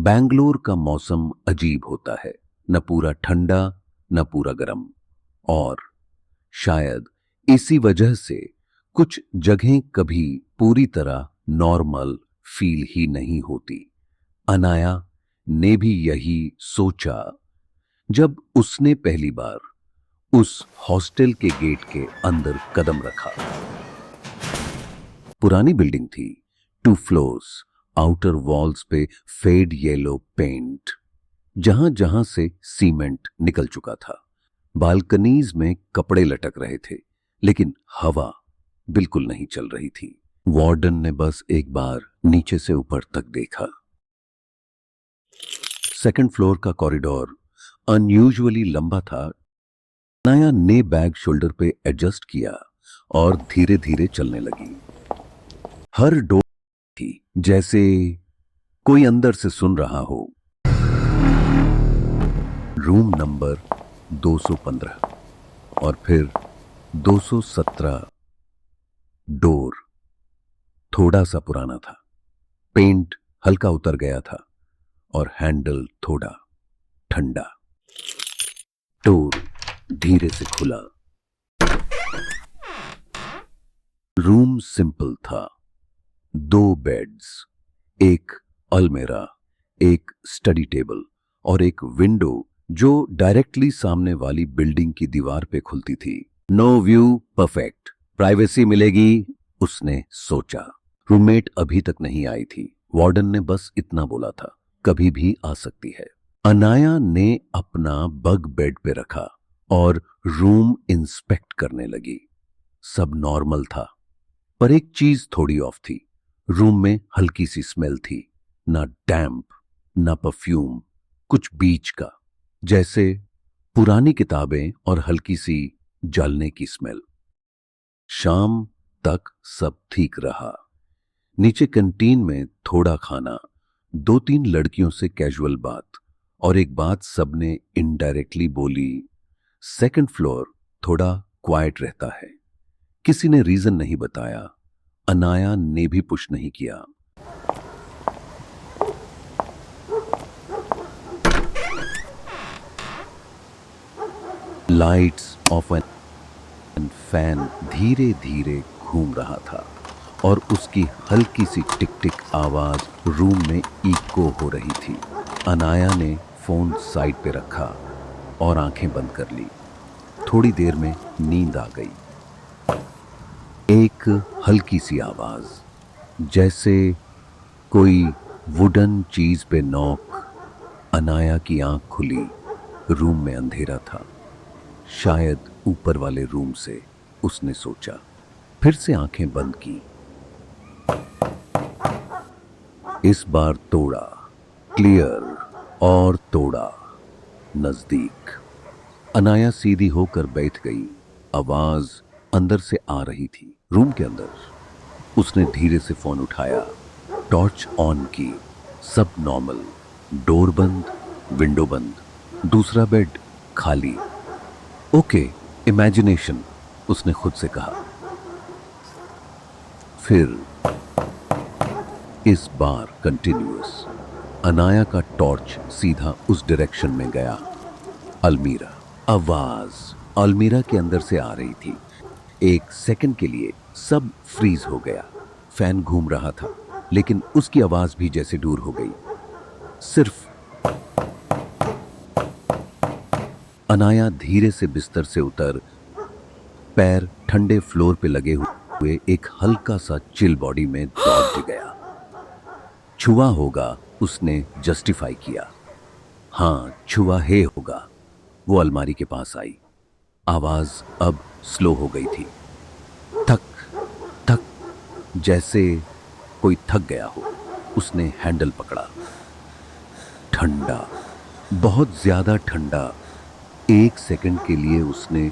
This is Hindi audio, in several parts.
बैंगलोर का मौसम अजीब होता है, न पूरा ठंडा न पूरा गर्म। और शायद इसी वजह से कुछ जगहें कभी पूरी तरह नॉर्मल फील ही नहीं होती। अनाया ने भी यही सोचा जब उसने पहली बार उस हॉस्टल के गेट के अंदर कदम रखा। पुरानी बिल्डिंग थी, 2 फ्लोर्स, आउटर वॉल्स पे फेड येलो पेंट, जहां जहां से सीमेंट निकल चुका था। बालकनीज में कपड़े लटक रहे थे, लेकिन हवा बिल्कुल नहीं चल रही थी। वार्डन ने बस एक बार नीचे से ऊपर तक देखा। सेकंड फ्लोर का कॉरिडोर अनयूजुअली लंबा था। अनाया ने बैग शोल्डर पे एडजस्ट किया और धीरे धीरे चलने लगी। हर डोर थी जैसे कोई अंदर से सुन रहा हो। रूम नंबर 215 और फिर 217। डोर थोड़ा सा पुराना था, पेंट हल्का उतर गया था और हैंडल थोड़ा ठंडा। डोर धीरे से खुला। रूम सिंपल था, 2 बेड्स, एक अलमेरा, एक स्टडी टेबल और एक विंडो जो डायरेक्टली सामने वाली बिल्डिंग की दीवार पे खुलती थी। नो व्यू, परफेक्ट, प्राइवेसी मिलेगी, उसने सोचा। रूममेट अभी तक नहीं आई थी। वार्डन ने बस इतना बोला था, कभी भी आ सकती है। अनाया ने अपना बग बेड पे रखा और रूम इंस्पेक्ट करने लगी। सब नॉर्मल था, पर एक चीज थोड़ी ऑफ थी। रूम में हल्की सी स्मेल थी, ना डैम्प ना परफ्यूम, कुछ बीच का, जैसे पुरानी किताबें और हल्की सी जलने की स्मेल। शाम तक सब ठीक रहा। नीचे कैंटीन में थोड़ा खाना, 2-3 लड़कियों से कैजुअल बात, और एक बात सबने इनडायरेक्टली बोली, सेकंड फ्लोर थोड़ा क्वाइट रहता है। किसी ने रीजन नहीं बताया, अनाया ने भी पुश नहीं किया। लाइट्स ऑफ एंड फैन धीरे धीरे घूम रहा था और उसकी हल्की सी टिक टिक आवाज रूम में इको हो रही थी। अनाया ने फोन साइड पे रखा और आंखें बंद कर ली। थोड़ी देर में नींद आ गई। एक हल्की सी आवाज, जैसे कोई वुडन चीज पे नॉक। अनाया की आंख खुली। रूम में अंधेरा था, शायद ऊपर वाले रूम से, उसने सोचा। फिर से आंखें बंद की। इस बार तोड़ा, क्लियर, और तोड़ा, नजदीक। अनाया सीधी होकर बैठ गई। आवाज अंदर से आ रही थी, रूम के अंदर। उसने धीरे से फोन उठाया, टॉर्च ऑन की। सब नॉर्मल, डोर बंद, विंडो बंद, दूसरा बेड खाली। ओके, इमेजिनेशन, उसने खुद से कहा। फिर इस बार कंटिन्यूअस। अनाया का टॉर्च सीधा उस डायरेक्शन में गया। अलमीरा। आवाज अलमीरा के अंदर से आ रही थी। एक सेकंड के लिए सब फ्रीज हो गया। फैन घूम रहा था, लेकिन उसकी आवाज भी जैसे दूर हो गई। सिर्फ अनाया धीरे से बिस्तर से उतर, पैर ठंडे फ्लोर पे लगे हुए एक हल्का सा चिल बॉडी में दौड़ गया। छुआ होगा, उसने जस्टिफाई किया। हाँ, छुआ है होगा। वो अलमारी के पास आई। आवाज अब स्लो हो गई थी। थक थक, जैसे कोई थक गया हो। उसने हैंडल पकड़ा। ठंडा, बहुत ज्यादा ठंडा। एक सेकंड के लिए उसने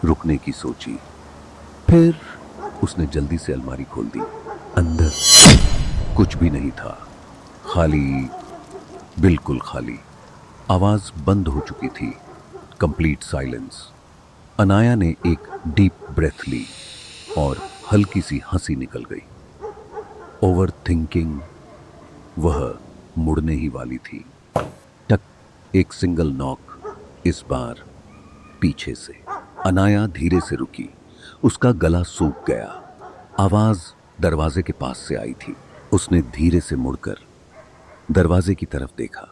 रुकने की सोची, फिर उसने जल्दी से अलमारी खोल दी। अंदर कुछ भी नहीं था, खाली, बिल्कुल खाली। आवाज बंद हो चुकी थी, कंप्लीट साइलेंस। अनाया ने एक डीप ब्रेथ ली और हल्की सी हंसी निकल गई। ओवर थिंकिंग, वह मुड़ने ही वाली थी। टक, एक सिंगल नॉक, इस बार पीछे से। अनाया धीरे से रुकी। उसका गला सूख गया। आवाज दरवाजे के पास से आई थी। उसने धीरे से मुड़कर दरवाजे की तरफ देखा।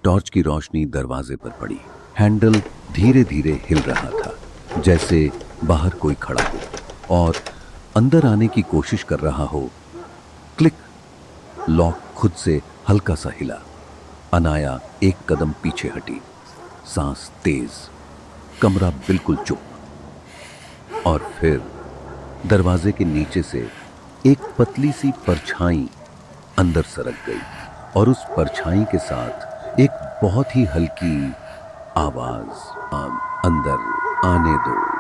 टॉर्च की रोशनी दरवाजे पर पड़ी। हैंडल धीरे धीरे हिल रहा था, जैसे बाहर कोई खड़ा हो और अंदर आने की कोशिश कर रहा हो। क्लिक, लॉक खुद से हल्का सा हिला। अनाया एक कदम पीछे हटी। सांस तेज, कमरा बिल्कुल चुप। और फिर दरवाजे के नीचे से एक पतली सी परछाई अंदर सरक गई और उस परछाई के साथ एक बहुत ही हल्की आवाज, अंदर आने दो।